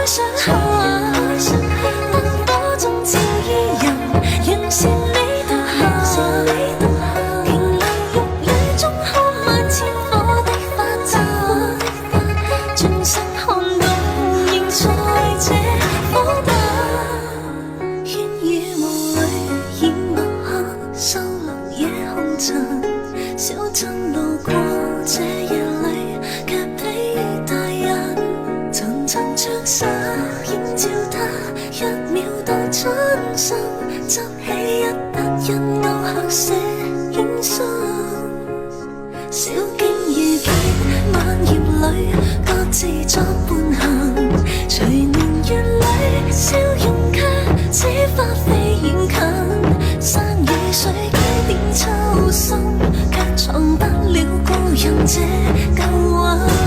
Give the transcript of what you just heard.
想燈火中照依人，仍是你獨行。停留玉女中看萬千火的花綻，轉身看到仍在這火把。煙雨霧裏掩幕下，收錄夜紅塵。小鎮路過這夜裏，卻比大人層層唱沙，映照他一秒到春心，執起一沓印勾黑色影信。小徑遇見晚葉裏，各自作伴行。隨年月裏，笑容卻似花飛遠近。山與水經典秋深，卻藏不了故人這舊魂。